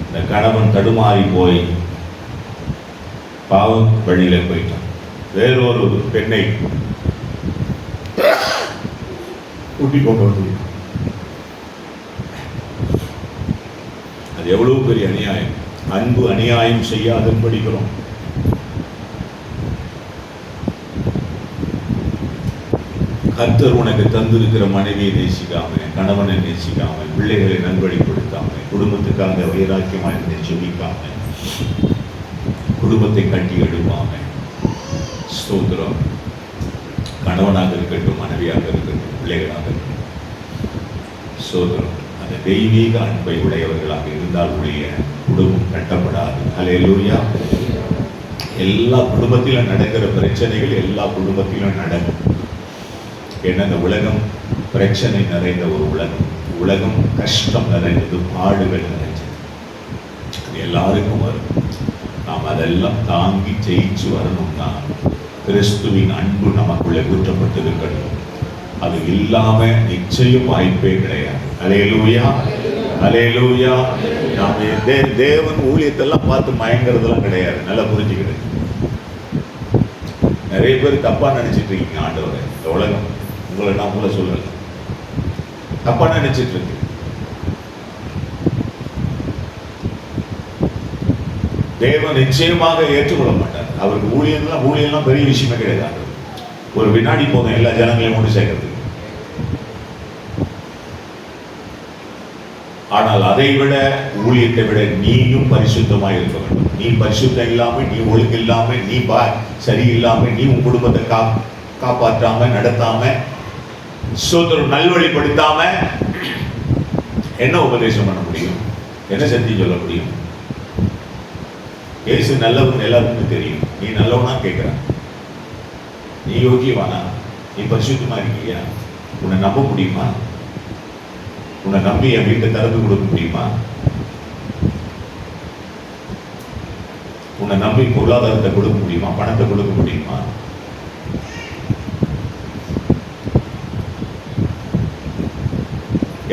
S1: இந்த கணவன் தடுமாறி போய் பாவம் வழியில போயிட்டான். வேறொரு பெண்ணை கூட்டி கொண்டு வந்து, அது எவ்வளவு பெரிய அநியாயம். அன்பு அநியாயம் செய்யாதுன்னு படிக்கிறோம். கர்த்தர் உனக்கு தந்திருக்கிற மனைவியை நேசிக்காம, கணவனை நேசிக்காம, பிள்ளைகளை நல்வழிப்படுத்தாம, குடும்பத்துக்காக வைராக்கியமாக இருந்து சொல்லிக்காம, குடும்பத்தை கட்டி எழுப்பாம, ஸ்தோத்திரம். கணவனாக இருக்கட்டும், மனைவியாக இருக்கட்டும், பிள்ளைகளாக இருக்கட்டும், ஸ்தோத்திரம். அந்த தெய்வீக அன்பை உடையவர்களாக இருந்தால் உடைய குடும்பம் கட்டப்படாது. அல்லேலூயா. எல்லா குடும்பத்திலும் நடக்கிற பிரச்சனைகள் எல்லா குடும்பத்திலும் நடக்கும். ஏன்னா இந்த உலகம் பிரச்சனை நிறைந்த ஒரு உலகம். உலகம் கஷ்டம் நிறைந்தது, பாடுகள் நிறைஞ்சது. அது எல்லாருக்கும் வரும். நாம் அதெல்லாம் தாங்கி ஜெயிச்சு வரணும்னா கிறிஸ்துவின் அன்பு நமக்குள்ளே ஊற்றப்பட்டிருக்கணும். அது இல்லாம நிச்சயம் வாய்ப்பே கிடையாது. அல்லேலூயா, அல்லேலூயா. நாம் தேவன் ஊழியத்தெல்லாம் பார்த்து மயங்கிறதெல்லாம் கிடையாது. நல்லா புரிஞ்சுக்கிட்டு நிறைய பேர் தப்பா நினைச்சிட்டு இருக்கீங்க ஆண்டவரை. இந்த உலகம் உங்களை நான் உங்களை சொல்லல, தப்பா நினைச்சிட்டு இருக்கு. தேவன் நிச்சயமாக ஏற்றுக்கொள்ள மாட்டார். அவருக்கு ஊழியெல்லாம் பெரிய விஷயமே கிடையாது. ஒரு வினாடி போதும் எல்லா ஜனங்களையும் கொண்டு சேர்க்கறதுக்கு. ஆனால் அதை விட, ஊழியத்தை விட நீயும் பரிசுத்தமாக இருக்க வேண்டும். நீ பரிசுத்தம் இல்லாம, நீ ஒழுங்கு இல்லாம, நீ சரியில்லாம, நீ உன் குடும்பத்தை காப்பாற்றாம, நடத்தாம, சோதரம் நல்வழிப்படுத்தாம என்ன உபதேசம் பண்ண முடியும்? என்ன சத்தியம் சொல்ல முடியும்? இயேசு நல்லவன் எல்லாருக்குமே தெரியும். நீ நல்லவனா கேட்கிறான், நீ யோகியவானா, நீ பரிசுத்தமா இருக்கியா? உன்னை நம்ப முடியுமா? உன்னை நம்பி என் வீட்டை திறந்து கொடுக்க முடியுமா? உன்னை நம்பி பொருளாதாரத்தை கொடுக்க முடியுமா? பணத்தை கொடுக்க முடியுமா?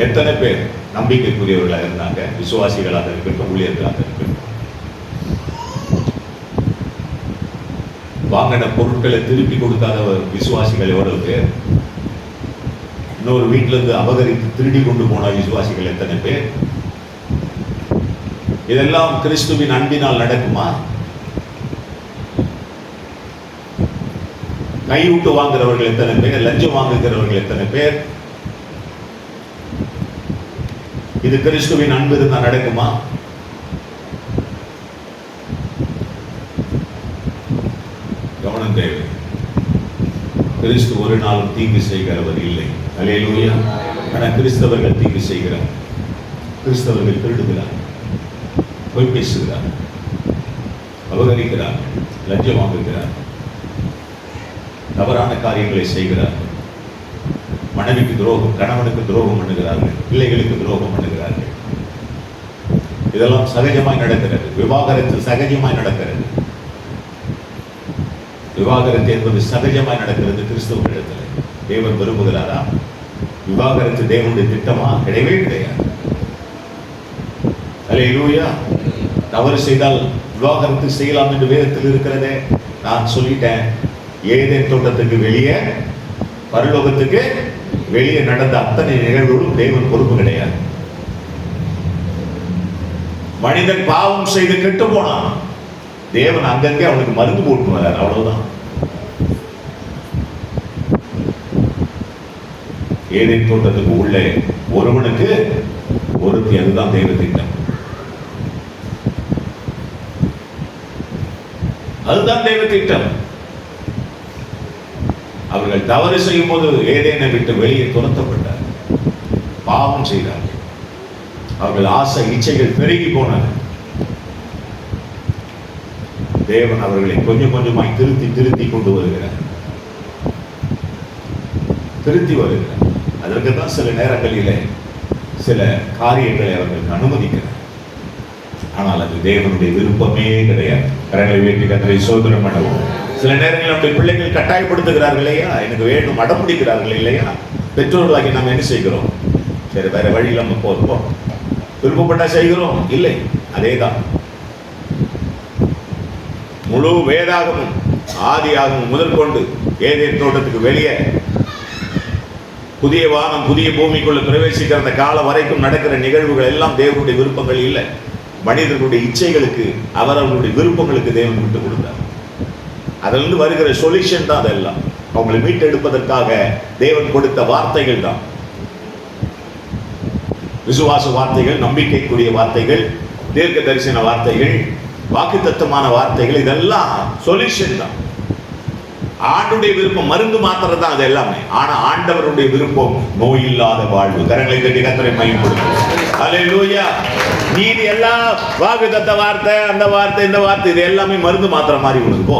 S1: எத்தனை பேர் நம்பிக்கைக்குரியவர்களாக இருந்தாங்க? விசுவாசிகளாக இருக்கட்டும், ஊழியர்களாக இருக்கட்டும். வாங்கின பொருட்களை திருப்பி கொடுக்காத விசுவாசிகள் எவ்வளவு பேர்? இன்னொரு வீட்டில இருந்து அபகரித்து திருடி கொண்டு போன விசுவாசிகள் எத்தனை பேர்? இதெல்லாம் கிறிஸ்துவின் அன்பினால் நடக்குமா? கைவிட்டு வாங்குறவர்கள் எத்தனை பேர்? லஞ்சம் வாங்குகிறவர்கள் எத்தனை பேர்? இது கிறிஸ்துவின் அன்பு இருந்தால் நடக்குமா? கவனம் தேவை. கிறிஸ்து ஒரு நாளும் தீங்கு செய்கிறவர் இல்லை. அல்லேலூயா. ஆனால் கிறிஸ்தவர்கள் தீங்கு செய்கிறார். கிறிஸ்தவர்கள் திருடுகிறார், பொய் பேசுகிறார், அபகரிக்கிறார், லஞ்சம் வாங்குகிறார், தவறான காரியங்களை செய்கிறார், மனைவிக்கு துரோகம், கணவனுக்கு துரோகம் பண்ணுகிறார்கள், பிள்ளைகளுக்கு துரோகம் பண்ணுகிறார்கள். இதெல்லாம் சகஜமாய் நடக்கிறது. விவாகரத்து சகஜமாய் நடக்கிறது. விவாகரத்து என்பது சகஜமாய் நடக்கிறது கிறிஸ்தவர்களிடத்தில். தேவன் விரும்புகிறாரா? விவாகரத்து தேவனுடைய திட்டமா? கிடையவே கிடையாது. அல்லேலூயா. தவறு செய்தால் விவாகரத்து செய்யலாம் என்று வேதத்தில் இருக்கிறதே. நான் சொல்லிட்டேன், ஏதேன் தோட்டத்துக்கு வெளியே, பரலோகத்துக்கு வெளியே நடந்த அத்தனை நிகழ்வுகளும் தேவன் பொறுப்பு கிடையாது. மனிதன் பாவம் செய்து கெட்டு போனான், தேவன் அங்கங்கே அவனுக்கு மருந்து போட்டு வரார். அவ்வளவுதான். ஏதேன் தோட்டத்துக்கு உள்ளே ஒருவனுக்கு ஒருத்தி, அதுதான் தேவ திட்டம். அதுதான் தேவ திட்டம். அவர்கள் தவறு செய்யும் போது ஏதேனை விட்டு வெளியே துரத்தப்பட்டார், பாவம் செய்தார்கள். அவர்கள் ஆசை இச்சைகள் பெருகி போனது. தேவன் அவர்களை கொஞ்சம் கொஞ்சமாய் திருத்தி கொண்டு வருகிறார், திருத்தி வருகிறார். அதற்கு தான் சில நேரங்களிலே சில காரியங்களை அவர்களுக்கு அனுமதிக்கிறார். ஆனால் அது தேவனுடைய விருப்பமே கிடையாது. கரங்களை வேண்டி கத்தரை சோதனம் பண்ணவும். சில நேரங்களில் நம்முடைய பிள்ளைகள் கட்டாயப்படுத்துகிறார்கள் இல்லையா, எனக்கு வேண்டும் அடம்பிடிக்கிறார்கள் இல்லையா. பெற்றோர்களாகி நாம் என்ன செய்கிறோம்? சரி, வேற வழியில் நம்ம போதும், விருப்பப்பட்டா செய்கிறோம். இல்லை, அதேதான். முழு வேதாகமும் ஆதியாகமும் முதற்கொண்டு ஏதேன் தோட்டத்துக்கு வெளியே புதிய வானம் புதிய பூமிக்குள்ள பிரவேசிக்கிற அந்த காலம் வரைக்கும் நடக்கிற நிகழ்வுகள் எல்லாம் தேவனுடைய விருப்பங்கள் இல்லை. மனிதர்களுடைய இச்சைகளுக்கு, அவர்களுடைய விருப்பங்களுக்கு தேவன் விட்டு கொடுத்தார். அதிலிருந்து வருகிற சொல்யூஷன் தான் அதெல்லாம். அவங்களை மீட்டெடுப்பதற்காக தேவன் கொடுத்த வார்த்தைகள் தான். விசுவாச வார்த்தைகள், நம்பிக்கைக்குரிய வார்த்தைகள், தீர்க்க தரிசன வார்த்தைகள், வாக்குத்தத்தமான வார்த்தைகள், இதெல்லாம் சொல்யூஷன் தான். ஆண்டுடைய விருப்பம் மருந்து மாத்திரம் தான் அது எல்லாமே. ஆனா ஆண்டவருடைய விருப்பம் நோய் இல்லாத வாழ்வு. கரங்களை கட்டி கர்த்தரை மகிமைப்படுத்தும். அல்லேலூயா. நீதி எல்லாம் வாக்குத்தத்த வார்த்தை, அந்த வார்த்தை, இந்த வார்த்தை, இது எல்லாமே மருந்து மாத்திர மாதிரி உனக்கு போ,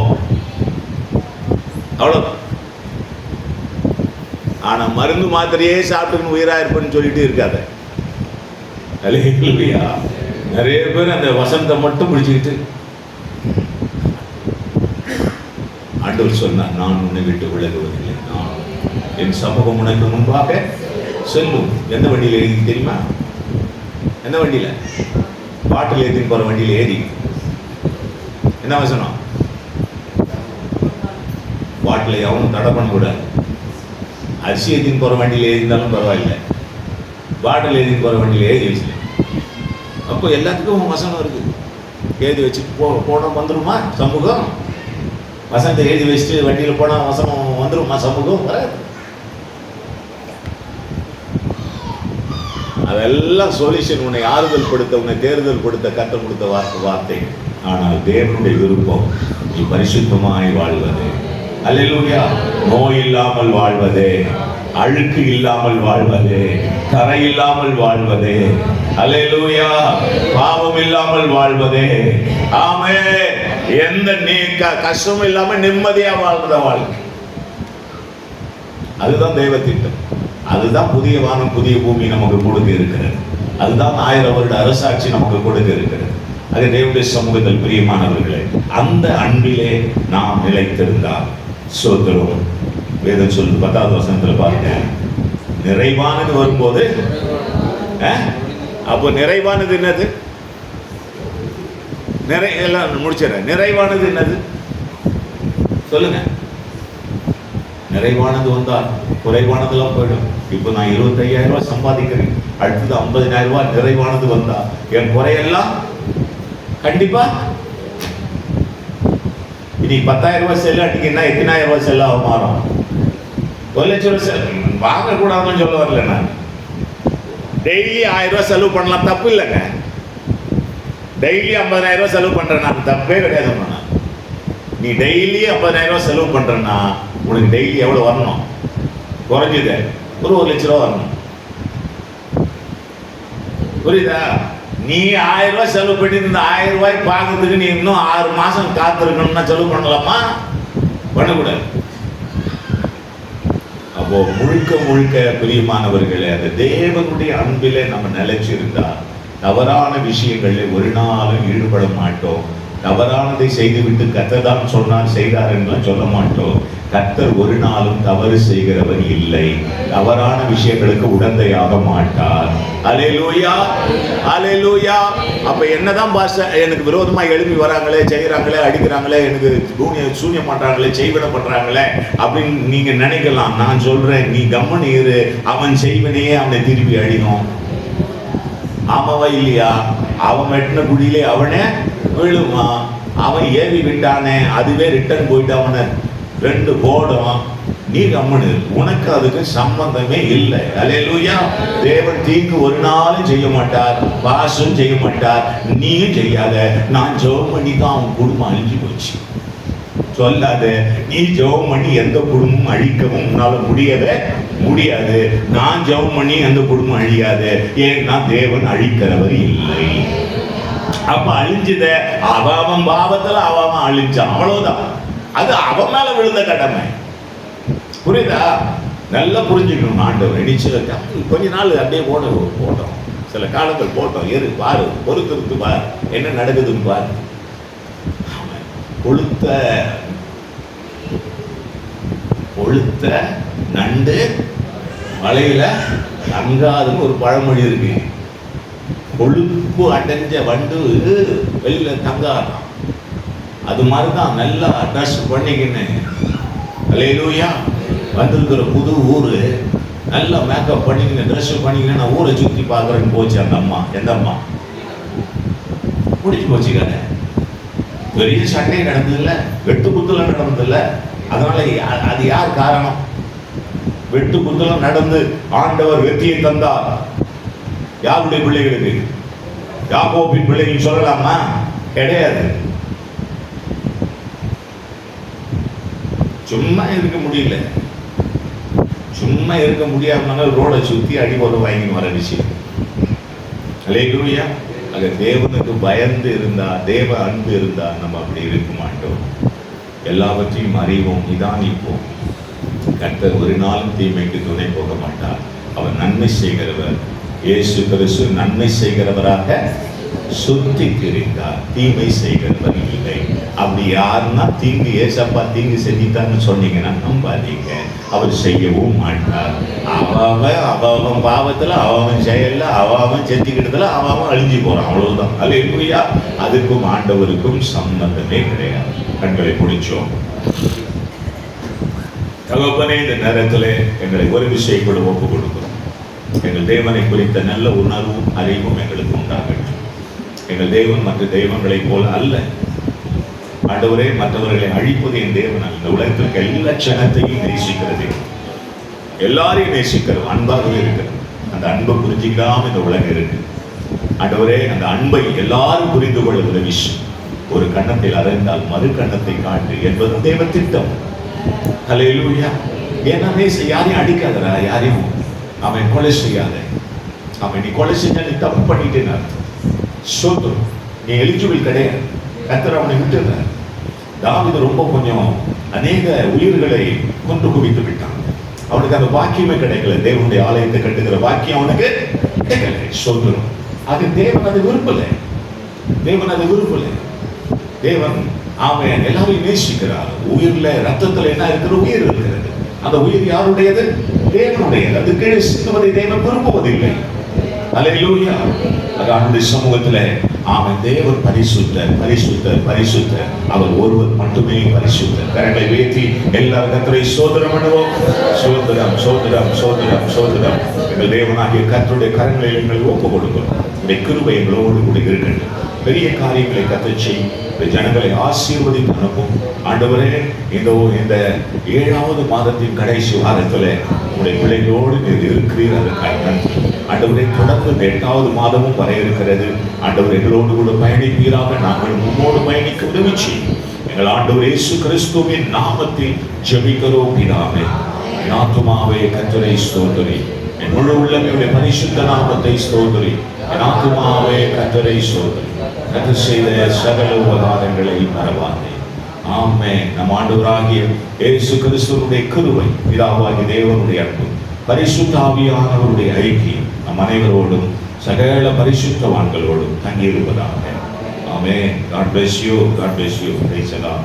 S1: அவ்வளவுதான். ஆனா மருந்து மாத்திரையே சாப்பிட்டு உயிரா இருப்பேன்னு சொல்லிட்டு இருக்காத. அல்லேலூயா. நிறைய பேர் அந்த வசனத்தை மட்டும் பிடிச்சுக்கிட்டு, ஆண்டவர் சொன்னார், நான் உன்னை விட்டு விலகுவதில்லை, நான் என் சமூகம் உனக்கு முன்பாக செல்லும். எந்த வண்டியில் ஏறி தெரியுமா? எந்த வண்டியில? பாட்டில் ஏற்றி போற வண்டியில ஏறி. என்ன வசனம்? பாட்டில் எவனும் தடை பண்ணக்கூடாது. அரிசி ஏற்றின்னு போகிற வண்டியில் ஏறிந்தாலும் பரவாயில்லை, பாட்டில் ஏற்றின்னு போகிற வண்டியில் ஏறி வச்சு. அப்போ எல்லாத்துக்கும் வசனம் இருக்குது. எழுதி வச்சுட்டு போனால் வந்துடுமா சமூகம்? வசனத்தை எழுதி வச்சுட்டு வண்டியில் போனால் வசனம் வந்துடுமா சமூகம்? வராது. அதெல்லாம் சொல்யூஷன். உன்னை ஆறுதல் படுத்த, உன்னை தேர்தல் படுத்த கற்றுக் கொடுத்த வார்த்தை. ஆனால் தேவனுடைய விருப்பம் நீ பரிசுத்தமாய் வாழ்வது. அல்லேலூயா. நோய் இல்லாமல் வாழ்வது, அழுக்கு இல்லாமல் வாழ்வது, கரை இல்லாமல் வாழ்வது. அல்லேலூயா. பாவம் இல்லாமல் வாழ்வது. ஆமென். எந்த கஷ்டமும் இல்லாம நிம்மதியா வாழ்ற வாழ்க்கை. அதுதான் தெய்வ திட்டம். அதுதான் புதிய வானம் புதிய பூமி நமக்கு கொடுக்க இருக்கிறது. அதுதான் 1000 வருட அரசாட்சி நமக்கு கொடுக்க இருக்கிறது. அது தேவனுடைய சமூகத்தில் பிரியமானவர்களே, அந்த அன்பிலே நாம் நிலைத்திருந்தால் சோதரும். வேதம் சொல்லு 10வது வசனத்துல பாருங்க, நிறைவானது வரும்போது, அப்போ நிறைவானது என்னது? எல்லாம் முடிச்சிடறேன். நிறைவானது என்னது சொல்லுங்க. நிறைவானது வந்தால் குறைவானதெல்லாம் போயிடும். இப்போ நான் 25,000 ரூபாய் சம்பாதிக்கிறேன், அடுத்தது 50,000 ரூபாய் நிறைவானது வந்தா என் குறையெல்லாம் கண்டிப்பா. இனி 10,000 ரூபாய் செல்லாட்டிங்கன்னா எத்தனாயிரம் ரூபாய் செல்லாக மாறும்? 1 லட்சம் ரூபாய் வாங்கக்கூடாதுன்னு சொல்ல வரல. நான் டெய்லி 1000 ரூபாய் செலவு பண்ணலாம், தப்பு இல்லைங்க. டெய்லி 50,000 ரூபாய் செலவு பண்றேன், நான் தப்பே கிடையாது. நீ டெய்லி 50,000 ரூபாய் செலவு பண்றேன்னா உனக்கு டெய்லி எவ்வளவு வரணும்? குறைஞ்சது ஒரு 1 லட்சம் ரூபாய் வரணும். புரியுதா? நீ 1000 ரூபாய் செலவு பண்ணி இந்த 1000 ரூபாய் பார்க்கறதுக்கு நீ இன்னும் 6 மாசம் காத்திருக்கணும்னா செலவு பண்ணலாமா? பண்ணக்கூடாது. அப்போ முழுக்க முழுக்க பிரியமானவர்களே, அந்த தேவனுடைய அன்பிலே நம்ம நிலைச்சிருந்தா தவறான விஷயங்களில் ஒரு நாளும் ஈடுபட மாட்டோம். தவறானதை செய்துவிட்டு கர்த்தர் தான் சொன்னார் செய்தார் என்றும் சொல்ல மாட்டோம். கர்த்தர் ஒரு நாளும் தவறு செய்கிறவர் இல்லை. தவறான விஷயங்களுக்கு உடந்தையாக மாட்டார். அல்லேலூயா, அல்லேலூயா. அப்ப என்னதான் பாஸ்டர் எனக்கு விரோதமா எழுப்பி வராங்களே, செய்யறாங்களே, அடிக்கிறாங்களே, எனக்கு சூன்யம் பண்றாங்களே, செய்விட பண்றாங்களே அப்படின்னு நீங்க நினைக்கலாம். நான் சொல்றேன், நீ கம்மன் இரு. அவன் செய்வனையே அவனை திருப்பி அடிக்கும். ஆமாவா இல்லையா? அவன் வெட்டின குடியிலே அவனே விழுமா. அவன் ஏவி விட்டானே, அதுவே ரிட்டர்ன் போயிட்டு அவனை 2 போடும். நீ கம்மனு, உனக்கு அதுக்கு சம்பந்தமே இல்லை. அல்லேலூயா. தேவன் தீங்கு ஒரு நாளும் செய்ய மாட்டார், பாசும் செய்ய மாட்டார். நீயும் செய்யாத. நான் ஜெபம் பண்ணி தான் அவன் குடும்பம் அழிஞ்சு போச்சு சொல்லாத. நீ ஜெபம் பண்ணி எந்த குடும்பமும் அழிக்கவும் உன்னால முடியாது. நான் ஜெபம் பண்ணி எந்த குடும்பம் அழியாது. ஏன்னா தேவன் அழிக்கிறவர் இல்லை. அப்ப அழிஞ்சத அவன் பாவத்துல அவன் அழிச்சான், அவ்வளவுதான். அது அவன் மேல விழுந்த கடமை. புரியுதா? நல்லா புரிஞ்சுக்கணும். ஆண்டவர் இடிச்சு கொஞ்ச நாள் அப்படியே போட்டோம், சில காலங்கள் போட்டோம். பாரு, பொறுத்திருந்து பாரு, என்ன நடக்குதுன்னு பாரு. கொளுத்த நண்டு மலையில தங்காதுன்னு ஒரு பழமொழி இருக்கு. கொழுப்பு அடைஞ்ச வண்டு வெளியில தங்காதான். அது மாதிரிதான் நல்லா ட்ரெஸ் பண்ணிக்கின்னு அல்லேலூயா வந்திருக்கிற புது ஊரு நல்லா மேக்கப் பண்ணிக்கின்னு ட்ரெஸ் பண்ணிக்கின்னு நான் ஊரை சுற்றி பார்க்குறேன்னு போச்சு அந்த அம்மா. எந்த அம்மா? முடிச்சு போச்சு கதை. பெரிய சண்டை நடந்ததில்ல, வெட்டு குத்துல நடந்ததில்ல. அதனால அது யார் காரணம்? வெட்டு குத்தலம் நடந்து ஆண்டவர் வெற்றியை தந்தார். யாருடைய பிள்ளைகளுக்கு? யாக்கோபின் பிள்ளைகள் சொல்லலாமா? கிடையாது. சும்மா இருக்க முடியல. சும்மா இருக்க முடியாம ரோடை சுத்தி அடிபோட வாங்கி வர விஷயம். அல்லேலூயா. அங்க தேவனுக்கு பயந்து இருந்தா, தேவ அன்பு இருந்தா நம்ம அப்படி இருக்க மாட்டோம். எல்லாவற்றையும் அறிவோம், நிதானிப்போம். கர்த்தர் ஒரு நாளும் தீமைக்கு துணை போக மாட்டார். அவர் நன்மை செய்கிறவர். இயேசு கிறிஸ்து நன்மை செய்கிறவராக சுத்திகரித்தார், தீமை செய்கிறவர் இல்லை. அப்படி யாருன்னா தீங்கு ஏசப்பா தீங்கு செஞ்சிட்டான்னு சொன்னீங்கன்னா நம்பாதீங்க. அவர் செய்யவும் மாட்டார். அவன் பாவத்துல, அவன் செயல்ல, அவன் செஞ்சுக்கிட்டதுல அவன் அழிஞ்சு போறான், அவ்வளவுதான். அல்லேலூயா. அதுக்கும் ஆண்டவருக்கும் சம்பந்தமே கிடையாது. கண்களை பிடிச்சோம். தகப்பனே, இந்த நேரத்திலே எங்களை ஒரு விஷயம் கூட ஒப்பு கொடுக்கிறோம். எங்கள் தேவனை குறித்த நல்ல உணர்வும் அறிவும் எங்களுக்கு உண்டாகட்டும். எங்கள் தேவன் மற்ற தெய்வங்களைப் போல அல்ல ஆண்டவரே. மற்றவர்களை அழிப்பது என் தேவன் அல்ல. இந்த உலகத்திற்கு எல்லா ஜனத்தையும் நேசிக்கிறது, எல்லாரையும் நேசிக்கிறது, அன்பாகவே இருக்கிறது. அந்த அன்பை புரிஞ்சிக்காம இந்த உலகம் இருக்கு ஆண்டவரே. அந்த அன்பை எல்லாரும் புரிந்து கொள்ளுகிற விஷயம், ஒரு கன்னத்தில் அறைந்தால் மறு கன்னத்தை காட்டு என்பது தேவ திட்டம். ஹல்லேலூயா. ஏன்னா யாரையும் அடிக்காதரா, யாரையும் அவன் கொலை செய்யாத. அவன் நீ கொலை செஞ்சா நீ தப்பு பண்ணிட்டேன்னு சோத்துரும், நீ எலிஜிபிள் கிடையாது. கர்த்தர் அவனை விட்டுறார். தாவீது ரொம்ப கொஞ்சம் அநேக உயிர்களை கொண்டு குவித்து விட்டான். அவனுக்கு அந்த பாக்கியமே கிடைக்கல. தேவனுடைய ஆலயத்தை கட்டுகிற பாக்கியம் அவனுக்கு கிடைக்கல. சோத்துரும். அது தேவன் அதை விரும்பல. தேவன் அதை விரும்பல. தேவன் அவன் எல்லாரையும் நேசிக்கிறார். உயிர்ல ரத்தத்துல என்ன இருக்கிற உயிர் இருக்கிறது. அந்த உயிர் யாருடையது? தேவனுடையது. அது கீழே சிந்துவதை தேவன் விரும்புவதில்லை. அல்லேலூயா. அவனுடைய சமூகத்துல அவன் தேவன் பரிசுத்தர், பரிசுத்தர், பரிசுத்தர். அவர் ஒருவர் மட்டுமே பரிசுத்தர். கரங்களை உயர்த்தி எல்லாரும் கர்த்தரை ஸ்தோத்திரம் பண்ணுவோம். ஸ்தோத்திரம், ஸ்தோத்திரம், ஸ்தோத்திரம், ஸ்தோத்திரம். எங்கள் தேவனாகிய கர்த்தருடைய கரங்களை எங்களை ஒப்பு கொடுக்கிறோம். இந்த கிருபை எங்களோடு கூட இருக்கட்டும். பெரிய காரியங்களை கர்த்தர் செய்யும். ஜனங்களை ஆசீர்வதித்து அனுப்பும். ஆண்டவரே, இந்த 7வது மாதத்தின் கடைசி வாரத்தில் உங்களுடைய பிள்ளைகளோடு நீர் இருக்கிறீர். அதுக்காக நன்றி ஆண்டவரே. தொடர்ந்து 8வது மாதமும் வர இருக்கிறது. ஆண்டவர் எங்களோடு கூட பயணிப்பீராக. நாங்கள் முன்னோடு பயணிக்க உதவி செய்யும். எங்கள் ஆண்டவர் இயேசு கிறிஸ்துவின் நாமத்தில் ஜெபிக்கிறோம் பிதாவே. என் ஆத்துமாவே கர்த்தரை ஸ்தோத்திரி. என் முழு உள்ளமே பரிசுத்த நாமத்தை ஸ்தோத்திரி. என் ஆத்துமாவே கர்த்தரை ஸ்தோத்திரி. கர்த்தர் செய்த சகல உபகாரங்களை மறவாதே. ஆமென். நம் ஆண்டவராகிய இயேசு கிறிஸ்துவினுடைய கிருபை, பிதாவாகிய தேவனுடைய அன்பு, பரிசுத்த ஆவியானவருடைய ஐக்கியம் நம் அனைவரோடும் சகல பரிசுத்தவான்களோடும் தங்கியிருப்பதாக. ஆமென். God bless you. God bless you. Praise the Lord.